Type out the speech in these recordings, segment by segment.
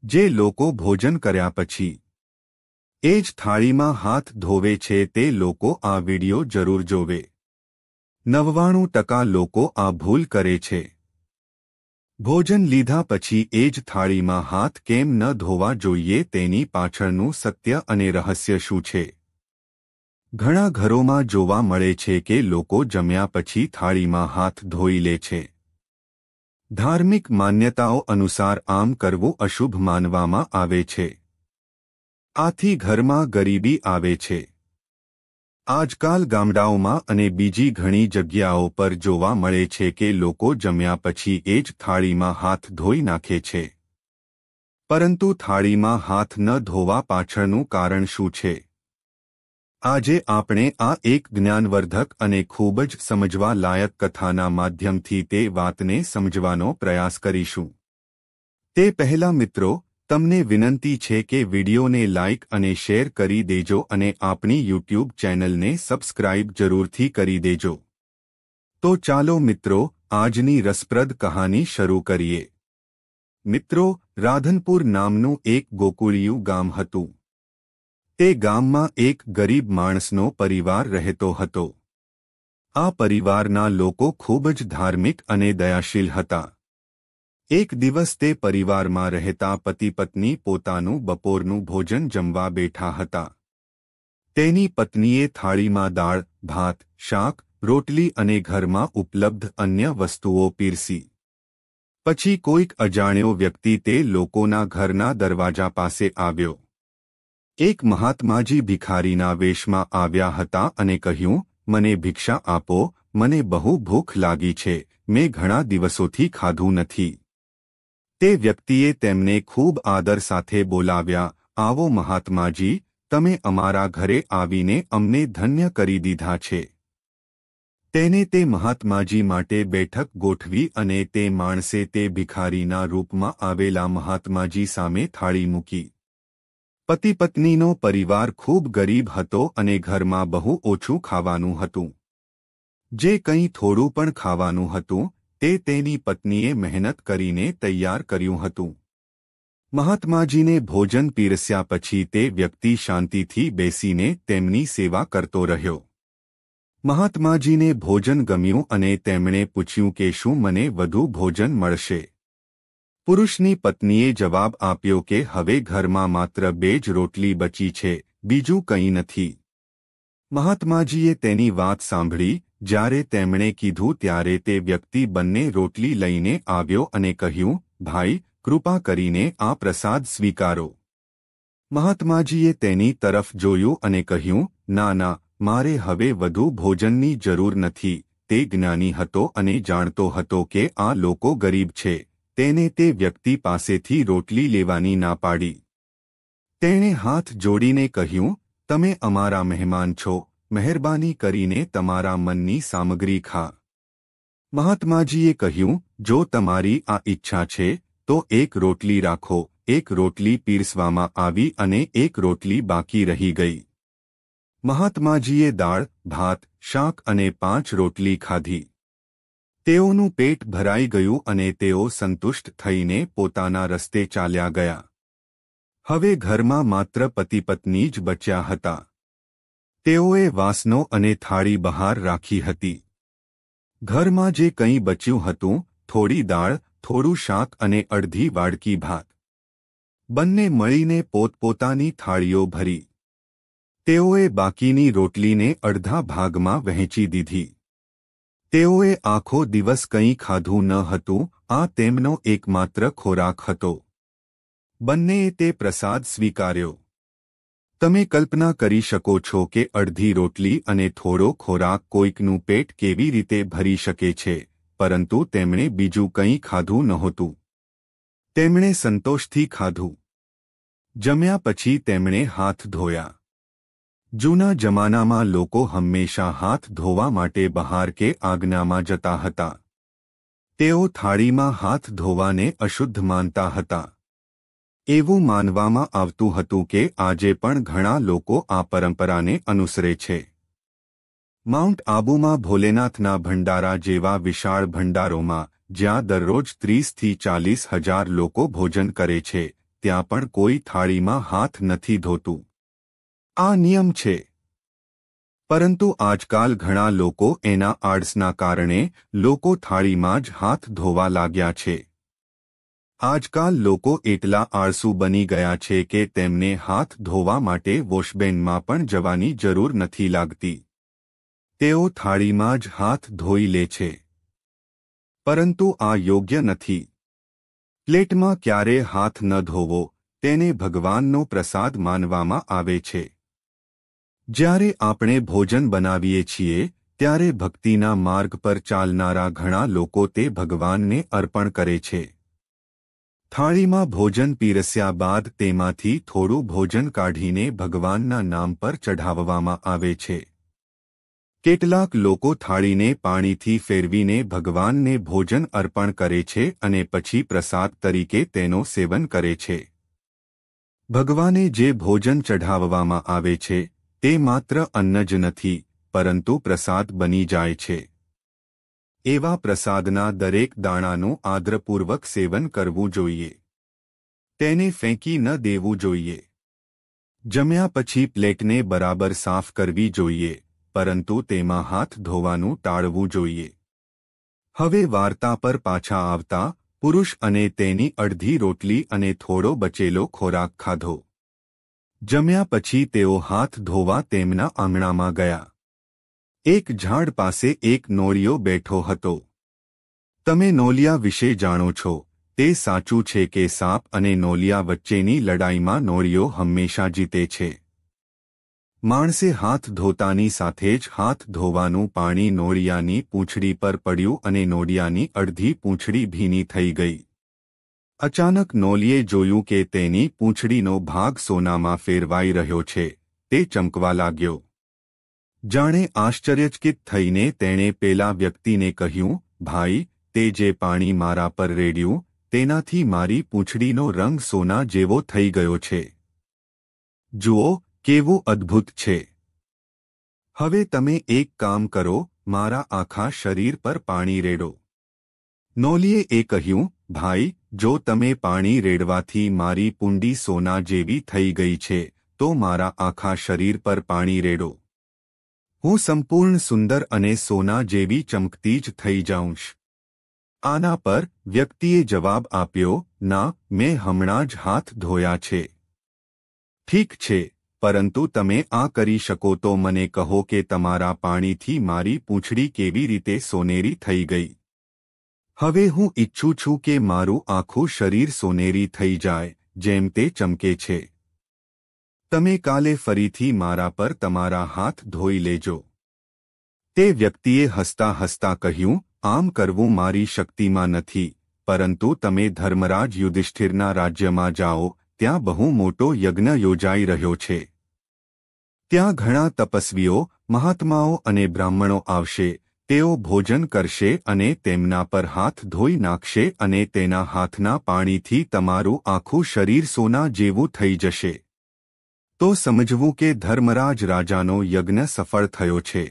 જે લોકો ભોજન કર્યા પછી એ જ થાળીમાં હાથ ધોવે છે તે લોકો આ વિડિયો જરૂર જોવે। 99% લોકો આ ભૂલ કરે છે। ભોજન લીધા પછી એ જ થાળીમાં હાથ કેમ ન ધોવા જોઈએ તેની પાછળનું સત્ય અને રહસ્ય શું છે? ઘણા ઘરોમાં જોવા મળે છે કે લોકો જમ્યા પછી થાળીમાં હાથ ધોઈ લે છે। ધાર્મિક માન્યતાઓ અનુસાર આમ કરવું અશુભ માનવામાં આવે છે। આથી ઘરમાં ગરીબી આવે છે। આજકાલ ગામડાઓમાં અને બીજી ઘણી જગ્યાઓ પર જોવા મળે છે કે લોકો જમ્યા પછી એ જ થાળીમાં હાથ ધોઈ નાખે છે। પરંતુ થાળીમાં હાથ ન ધોવા પાછળનું કારણ શું છે? આજે આપણે આ એક જ્ઞાનવર્ધક અને ખૂબ જ સમજવા લાયક કથાના માધ્યમથી તે વાતને સમજવાનો પ્રયાસ કરીશું। તે પહેલા મિત્રો, તમને વિનંતી છે કે વિડિયોને લાઇક અને શેર કરી દેજો અને આપણી યુટ્યુબ ચેનલને સબસ્ક્રાઇબ જરૂરથી કરી દેજો। તો ચાલો મિત્રો, આજની રસપ્રદ કહાની શરૂ કરીએ। મિત્રો, રાધનપુર નામનું એક ગોકુળિયું ગામ હતું। તે ગામમાં એક ગરીબ માણસનો પરિવાર રહેતો હતો। આ પરિવારના લોકો ખૂબ જ ધાર્મિક અને દયાશીલ હતા। એક દિવસ તે પરિવારમાં રહેતા પતિ-પત્ની પોતાનું બપોરનું ભોજન જમવા બેઠા હતા। તેની પત્નીએ થાળીમાં દાળ, ભાત, શાક, રોટલી અને ઘરમાં ઉપલબ્ધ અન્ય વસ્તુઓ પીરસી। પછી કોઈક અજાણ્યો વ્યક્તિ તે લોકોના ઘરના દરવાજા પાસે આવ્યો। એક મહાત્માજી ભિખારીના વેશમાં આવ્યા હતા અને કહ્યું, મને ભિક્ષા આપો, મને બહુ ભૂખ લાગી છે, મેં ઘણા દિવસોથી ખાધું નથી। તે વ્યક્તિએ તેમને ખૂબ આદર સાથે બોલાવ્યા, આવો મહાત્માજી, તમે અમારા ઘરે આવીને અમને ધન્ય કરી દીધા છે। તેને તે મહાત્માજી માટે બેઠક ગોઠવી અને તે માણસે તે ભિખારીના રૂપમાં આવેલા મહાત્માજી સામે થાળી મૂકી। પતિ-પત્નીનો પરિવાર ખૂબ ગરીબ હતો અને ઘરમાં બહુ ઓછું ખાવાનું હતું। જે કંઈ થોડું પણ ખાવાનું હતું તે તેની પત્નીએ મહેનત કરીને તૈયાર કર્યું હતું। મહાત્માજીને ભોજન પીરસ્યા પછી તે વ્યક્તિ શાંતિથી બેસીને તેમની સેવા કરતો રહ્યો। મહાત્માજીને ભોજન ગમ્યું અને તેમણે પૂછ્યું કે શું મને વધુ ભોજન મળશે? પુરુષની પત્નીએ જવાબ આપ્યો કે હવે ઘરમાં માત્ર 2 જ રોટલી બચી છે, બીજું કંઈ નથી। મહાત્માજીએ તેની વાત સાંભળી। જ્યારે તેમણે કીધું ત્યારે તે વ્યક્તિ બંને રોટલી લઈને આવ્યો અને કહ્યું, ભાઈ, કૃપા કરીને આ પ્રસાદ સ્વીકારો। મહાત્માજીએ તેની તરફ જોયું અને કહ્યું, ના ના, મારે હવે વધુ ભોજનની જરૂર નથી। તે જ્ઞાની હતો અને જાણતો હતો કે આ લોકો ગરીબ છે। તેને તે વ્યક્તિ પાસેથી રોટલી લેવાની ના પાડી। તેણે હાથ જોડીને કહ્યું, તમે અમારા મહેમાન છો, મહેરબાની કરીને તમારા મનની સામગ્રી ખા। મહાત્માજીએ કહ્યું, જો તમારી આ ઈચ્છા છે તો એક રોટલી રાખો। એક રોટલી પીરસવામાં આવી અને એક રોટલી બાકી રહી ગઈ। મહાત્માજીએ દાળ, ભાત, શાક અને 5 રોટલી ખાધી। તેઓનું પેટ ભરાઈ ગયું અને તેઓ સંતુષ્ટ થઈને પોતાના રસ્તે ચાલ્યા ગયા। હવે ઘરમાં માત્ર પતિ-પત્ની જ બચ્યા હતા। તેઓએ વાસણો અને થાળી બહાર રાખી હતી। ઘરમાં જે કંઈ બચ્યું હતું, થોડી દાળ, થોડું શાક અને અડધી વાડકી ભાત, બંને મળીને પોતપોતાની થાળીઓ ભરી। તેઓએ બાકીની રોટલીને અડધા ભાગમાં વહેંચી દીધી। તેઓએ આખો દિવસ કંઈ ખાધું ન હતું। આ તેમનો એકમાત્ર ખોરાક હતો। બંનેએ તે પ્રસાદ સ્વીકાર્યો। તમે કલ્પના કરી શકો છો કે અડધી રોટલી અને થોડો ખોરાક કોઈકનું પેટ કેવી રીતે ભરી શકે છે, પરંતુ તેમણે બીજું કંઈ ખાધું નહોતું। તેમણે સંતોષથી ખાધું। જમ્યા પછી તેમણે હાથ ધોયા। જૂના જમાનામાં લોકો હંમેશા હાથ ધોવા માટે બહાર કે આંગણામાં જતા હતા। તેઓ થાળીમાં હાથ ધોવાને અશુદ્ધ માનતા હતા। એવું માનવામાં આવતું હતું કે આજે પણ ઘણા લોકો આ પરંપરાને અનુસરે છે। માઉન્ટ આબુમાં ભોલેનાથના ભંડારા જેવા વિશાળ ભંડારોમાં, જ્યાં દરરોજ 30 થી 40 હજાર લોકો ભોજન કરે છે, ત્યાં પણ કોઈ થાળીમાં હાથ નથી ધોતું. આ નિયમ છે. પરંતુ આજકાલ ઘણા લોકો એના આળસના કારણે લોકો થાળીમાં જ હાથ ધોવા લાગ્યા છે. આજકાલ લોકો એટલા આળસુ બની ગયા છે કે તેમને હાથ ધોવા માટે વોશબેનમાં પણ જવાની જરૂર નથી લાગતી. તેઓ થાળીમાં જ હાથ ધોઈ લે છે. પરંતુ આ યોગ્ય નથી. પ્લેટમાં ક્યારે હાથ ન ધોવો તેને ભગવાનનો પ્રસાદ માનવામાં આવે છે. જ્યારે આપણે ભોજન બનાવીએ છીએ ત્યારે ભક્તિના માર્ગ પર ચાલનારા ઘણા લોકો તે ભગવાનને અર્પણ કરે છે. થાળીમાં ભોજન પીરસ્યા બાદ તેમાંથી થોડું ભોજન કાઢીને ભગવાનના નામ પર ચઢાવવામાં આવે છે. કેટલાક લોકો થાળીને પાણીથી ફેરવીને ભગવાનને ભોજન અર્પણ કરે છે અને પછી પ્રસાદ તરીકે તેનો સેવન કરે છે. ભગવાને જે ભોજન ચઢાવવામાં આવે છે તે માત્ર અન્ન જ નથી પરંતુ પ્રસાદ બની જાય છે. એવા પ્રસાદના દરેક દાણાનું આદરપૂર્વક સેવન કરવું જોઈએ. તેને ફેંકી ન દેવું જોઈએ. જમ્યા પછી પ્લેટને બરાબર સાફ કરવી જોઈએ પરંતુ તેમાં હાથ ધોવાનું ટાળવું જોઈએ. હવે વાર્તા પર પાછા આવતા પુરુષ અને તેની અડધી રોટલી અને થોડો બચેલો ખોરાક ખાધો. જમ્યા પછી તેઓ હાથ ધોવા તેમના આંગણામાં ગયા. એક ઝાડ પાસે એક નોળિયો બેઠો હતો. તમે નોલિયા વિશે જાણો છો. તે સાચું છે કે સાપ અને નોલિયા વચ્ચેની લડાઈમાં નોળિયો હંમેશા જીતે છે. માણસે હાથ ધોતાની સાથે જ હાથ ધોવાનું પાણી નોળિયાની પૂંછડી પર પડ્યું અને નોળિયાની અડધી પૂંછડી ભીની થઈ ગઈ. અચાનક નોલિયે જોયું કે તેની પૂંછડીનો ભાગ સોનામાં ફેરવાઈ રહ્યો છે. તે ચમકવા લાગ્યો. જાણે આશ્ચર્યચકિત થઈને તેણે પેલા વ્યક્તિને કહ્યું, ભાઈ, તે જે પાણી મારા પર રેડ્યું તેનાથી મારી પૂંછડીનો રંગ સોના જેવો થઈ ગયો છે. જુઓ કેવું અદ્ભુત છે. હવે તમે એક કામ કરો, મારા આખા શરીર પર પાણી રેડો. નોલિયે કહ્યું, ભાઈ, જો તમે પાણી રેડવાથી મારી પૂંડી સોના જેવી થઈ ગઈ છે તો મારા આખા શરીર પર પાણી રેડો. હું સંપૂર્ણ સુંદર અને સોના જેવી ચમકતી જ થઈ જાઉંશ. આના પર વ્યક્તિએ જવાબ આપ્યો, ના, મેં હમણાં જ હાથ ધોયા છે. ઠીક છે, પરંતુ તમે આ કરી શકો તો મને કહો કે તમારા પાણીથી મારી પૂંછડી કેવી રીતે સોનેરી થઈ ગઈ. હવે હું ઈચ્છું છું કે મારું આખું શરીર સોનેરી થઈ જાય જેમ તે ચમકે છે. તમે કાલે ફરીથી મારા પર તમારા હાથ ધોઈ લેજો. તે વ્યક્તિએ હસતા હસતા કહ્યું, આમ કરવું મારી શક્તિમાં નથી, પરંતુ તમે ધર્મરાજ યુધિષ્ઠિરના રાજ્યમાં જાઓ, ત્યાં બહુ મોટો યજ્ઞ યોજાઈ રહ્યો છે. ત્યાં ઘણા તપસ્વીઓ, મહાત્માઓ અને બ્રાહ્મણો આવશે. તેઓ ભોજન કરશે અને તેમના પર હાથ ધોઈ નાખશે અને તેના હાથના પાણીથી તમારું આખું શરીર સોના જેવું થઈ જશે. તો સમજવું કે ધર્મરાજ રાજાનો યજ્ઞ સફળ થયો છે.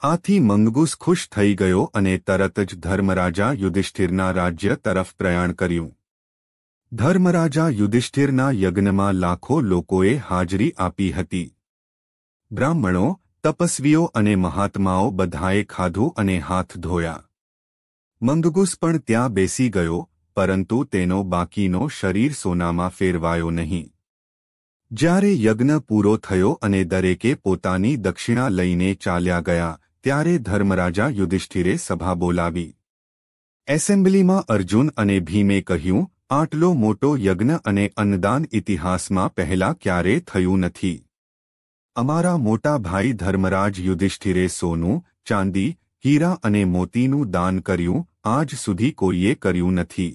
આથી મંગુસ ખુશ થઈ ગયો અને તરત જ ધર્મરાજા યુધિષ્ઠિરના રાજ્ય તરફ પ્રયાણ કર્યું. ધર્મરાજા યુધિષ્ઠિરના યજ્ઞમાં લાખો લોકોએ હાજરી આપી હતી. બ્રાહ્મણો, તપસ્વીઓ અને મહાત્માઓ બધાએ ખાધું અને હાથ ધોયા. મંગુસ પણ ત્યાં બેસી ગયો, પરંતુ તેનો બાકીનો શરીર સોનામાં ફેરવાયો નહીં. જ્યારે યજ્ઞ પૂરો થયો અને દરેકે પોતાની દક્ષિણા લઈને ચાલ્યા ગયા, ત્યારે ધર્મરાજા યુધિષ્ઠિરે સભા બોલાવી. એસેમ્બલીમાં અર્જુન અને ભીમે કહ્યું, આટલો મોટો યજ્ઞ અને અન્નદાન ઇતિહાસમાં પહેલા ક્યારેય થયું નથી. અમારા મોટા ભાઈ ધર્મરાજ યુધિષ્ઠિરે સોનું, ચાંદી, હીરા અને મોતીનું દાન કર્યું, આજ સુધી કોઈએ કર્યું નથી.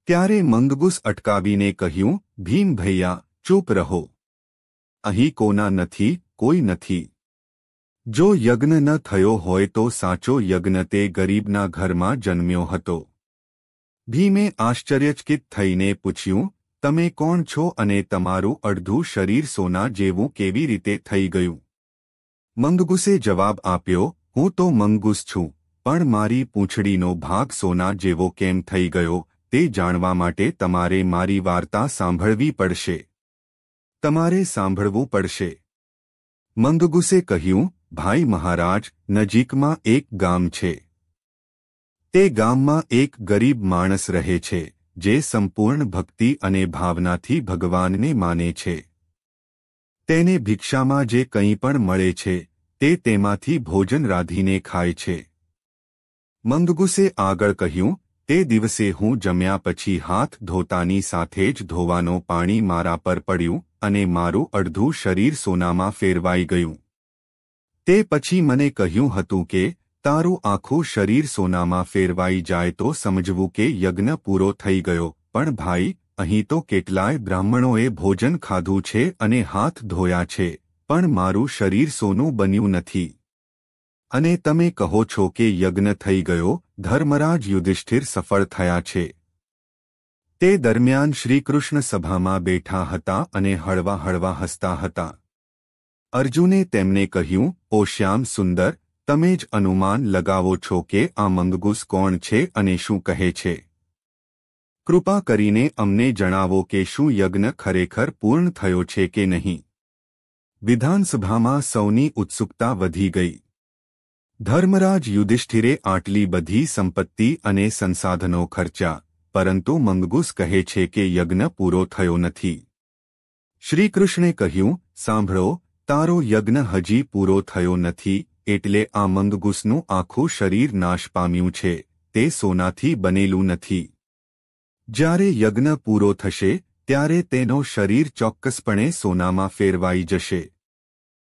ત્યારે મંગુસ અટકાવીને કહ્યું, ભીમ ભૈયા, ચૂપ રહો. અહીં કોના નથી, કોઈ નથી. જો યજ્ઞ ન થયો હોય તો સાચો યજ્ઞ તે ગરીબના ઘરમાં જન્મ્યો હતો. ભીમે આશ્ચર્યચકિત થઈને પૂછ્યું, તમે કોણ છો અને તમારું અડધું શરીર સોના જેવું કેવી રીતે થઈ ગયું? મંગુસે જવાબ આપ્યો, હું તો મંગુસ છું, પણ મારી પૂંછડીનો ભાગ સોના જેવો કેમ થઈ ગયો તે જાણવા માટે તમારે મારી વાર્તા સાંભળવી પડશે. તમારે સાંભળવું પડશે. મંગગુસે કહ્યું, ભાઈ મહારાજ, નજીકમાં એક ગામ છે. તે ગામમાં એક ગરીબ માણસ રહે છે, જે સંપૂર્ણ ભક્તિ અને ભાવનાથી ભગવાનને માને છે. તેને ભિક્ષામાં જે કંઈ પણ મળે છે, તે તેમાંથી ભોજન રાંધીને ખાય છે. મંગગુસે આગળ કહ્યું, તે દિવસે હું જમ્યા પછી હાથ ધોતાની સાથે જ ધોવાનો પાણી મારા પર પડ્યું અને મારું અડધું શરીર સોનામાં ફેરવાઈ ગયું. તે પછી મને કહ્યું હતું કે તારું આખું શરીર સોનામાં ફેરવાઈ જાય તો સમજવું કે યજ્ઞ પૂરો થઈ ગયો. પણ ભાઈ, અહીં તો કેટલાય બ્રાહ્મણોએ ભોજન ખાધું છે અને હાથ ધોયા છે, પણ મારું શરીર સોનું બન્યું નથી. અને તમે કહો છો કે યજ્ઞ થઈ ગયો. ધર્મરાજ યુધિષ્ઠિર સફળ થયા છે. તે દરમિયાન શ્રીકૃષ્ણ સભામાં બેઠા હતા અને હળવા હળવા હસતા હતા. અર્જુને તેમને કહ્યું, ઓ શ્યામ સુંદર, તમે જ અનુમાન લગાવો છો કે આ મંગગુસ કોણ છે અને શું કહે છે. કૃપા કરીને અમને જણાવો કે શું યજ્ઞ ખરેખર પૂર્ણ થયો છે કે નહીં. વિધાનસભામાં સૌની ઉત્સુકતા વધી ગઈ. ધર્મરાજ યુધિષ્ઠિરે આટલી બધી સંપત્તિ અને સંસાધનો ખર્ચ્યા, પરંતુ મંગગુસ કહે છે કે યજ્ઞ પૂરો થયો નથી. શ્રીકૃષ્ણે કહ્યું, સાંભળો, તારો યજ્ઞ હજી પૂરો થયો નથી, એટલે આ મંગગુસનું આખું શરીર નાશ પામ્યું છે, તે સોનાથી બનેલું નથી. જ્યારે યજ્ઞ પૂરો થશે ત્યારે તેનો શરીર ચોક્કસપણે સોનામાં ફેરવાઈ જશે.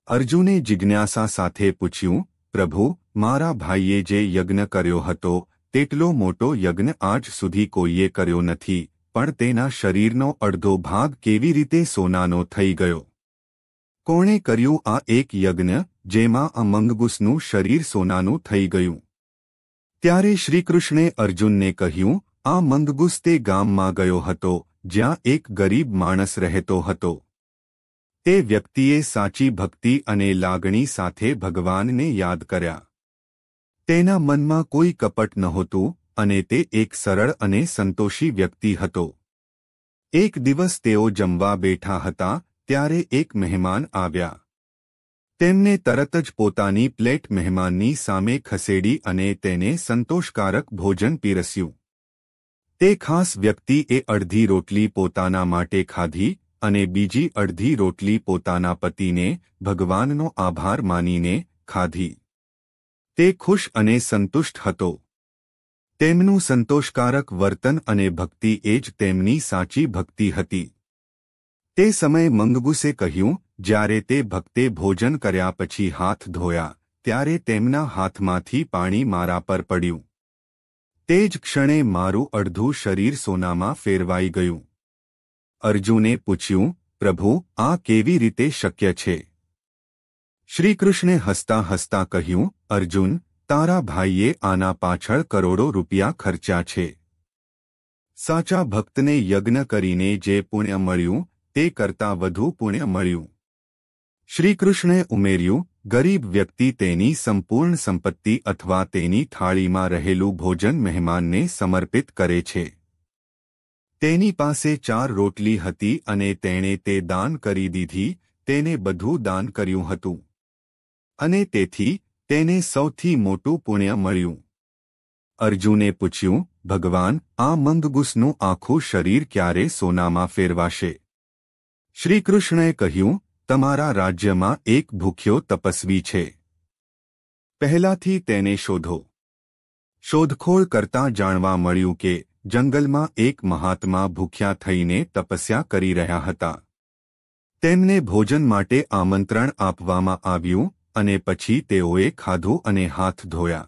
અર્જુને જિજ્ઞાસા સાથે પૂછ્યું, પ્રભુ, મારા ભાઈએ જે યજ્ઞ કર્યો હતો તેટલો મોટો યજ્ઞ આજ સુધી કોઈએ કર્યો નથી, પણ તેના શરીરનો અડધો ભાગ કેવી રીતે સોનાનો થઈ ગયો? કોણે કર્યું આ એક યજ્ઞ જેમાં આ મંગગુસનું શરીર સોનાનું થઈ ગયું? ત્યારે શ્રીકૃષ્ણે અર્જુનને કહ્યું, આ મંગગુસ તે ગામમાં ગયો હતો જ્યાં એક ગરીબ માણસ રહેતો હતો. તે વ્યક્તિએ સાચી ભક્તિ અને લાગણી સાથે ભગવાનને યાદ કર્યા. તેના મનમાં કોઈ કપટ નહોતું અને તે એક સરળ અને સંતોષી વ્યક્તિ હતો. એક દિવસ તેઓ જમવા બેઠા હતા ત્યારે એક મહેમાન આવ્યા. તેમને તરત જ પોતાની પ્લેટ મહેમાનની સામે ખસેડી અને તેને સંતોષકારક ભોજન પીરસ્યું. તે ખાસ વ્યક્તિએ અડધી રોટલી પોતાના માટે ખાધી અને બીજી અડધી રોટલી પોતાના પતિને ભગવાનનો આભાર માનીને ખાધી. તે ખુશ અને સંતુષ્ટ હતો. તેમનું સંતોષકારક વર્તન અને ભક્તિ એ જ તેમની સાચી ભક્તિ હતી. તે સમયે મંગગુસે કહ્યું, જ્યારે તે ભક્તે ભોજન કર્યા પછી હાથ ધોયા ત્યારે તેમના હાથમાંથી પાણી મારા પર પડ્યું. તે જ ક્ષણે મારું અડધું શરીર સોનામાં ફેરવાઈ ગયું. અર્જુને પૂછ્યું, પ્રભુ, આ કેવી રીતે શક્ય છે? શ્રીકૃષ્ણે હસતા હસતા કહ્યું, અર્જુન, તારા ભાઈએ આના પાછળ કરોડો રૂપિયા ખર્ચ્યા છે. સાચા ભક્તને યજ્ઞ કરીને જે પુણ્ય મળ્યું તે કરતાં વધુ પુણ્ય મળ્યું. શ્રીકૃષ્ણે ઉમેર્યું, ગરીબ વ્યક્તિ તેની સંપૂર્ણ સંપત્તિ અથવા તેની થાળીમાં રહેલું ભોજન મહેમાનને સમર્પિત કરે છે. તેની પાસે 4 રોટલી હતી અને તેણે તે દાન કરી દીધી, તેને બધું દાન કર્યું હતું. અને તેથી તેને સૌથી મોટું પુણ્ય મળ્યું. અર્જુને પૂછ્યું, ભગવાન, આ મંગગુસનું આખું શરીર ક્યારે સોનામાં ફેરવાશે? શ્રીકૃષ્ણએ કહ્યું, તમારા રાજ્યમાં એક ભૂખ્યો તપસ્વી છે. પહેલાથી તેને શોધો. શોધખોળ કરતાં જાણવા મળ્યું કે જંગલમાં એક મહાત્મા ભૂખ્યા થઈને તપસ્યા કરી રહ્યા હતા. તેમને ભોજન માટે આમંત્રણ આપવામાં આવ્યું અને પછી તેઓએ ખાધું અને હાથ ધોયા.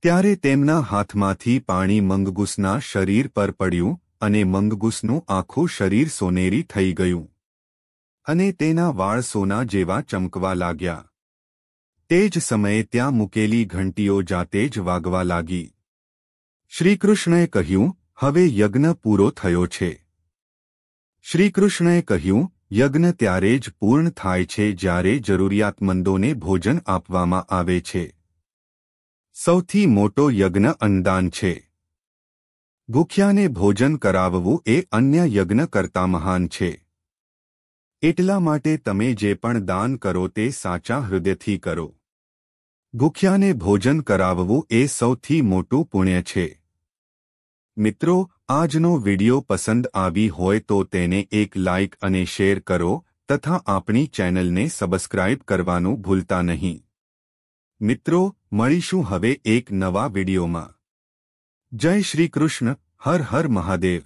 ત્યારે તેમના હાથમાંથી પાણી મંગગુસના શરીર પર પડ્યું અને મંગગુસનું આખું શરીર સોનેરી થઈ ગયું. અને તેના વાળ સોના જેવા ચમકવા લાગ્યા. તે જ સમયે ત્યાં મૂકેલી ઘંટીઓ જાતે જ વાગવા લાગી. શ્રીકૃષ્ણએ કહ્યું, હવે યજ્ઞ પૂરો થયો છે. શ્રીકૃષ્ણએ કહ્યું, યજ્ઞ ત્યારે જ પૂર્ણ થાય છે જ્યારે જરૂરિયાતમંદોને ભોજન આપવામાં આવે છે. સૌથી મોટો યજ્ઞ અન્નદાન છે. ભૂખ્યાને ભોજન કરાવવું એ અન્ય યજ્ઞ કરતાં મહાન છે. એટલા માટે તમે જે પણ દાન કરો તે સાચા હૃદયથી કરો. ભૂખ્યાને ભોજન કરાવવું એ સૌથી મોટું પુણ્ય છે. મિત્રો, આજનો વિડિયો પસંદ આવી હોય તો તેને એક લાઇક અને શેર કરો તથા આપણી ચેનલને સબસ્ક્રાઇબ કરવાનું ભૂલતા નહીં. મિત્રો, મળીશું હવે એક નવા વિડિયોમાં. જય શ્રી કૃષ્ણ. હર હર મહાદેવ.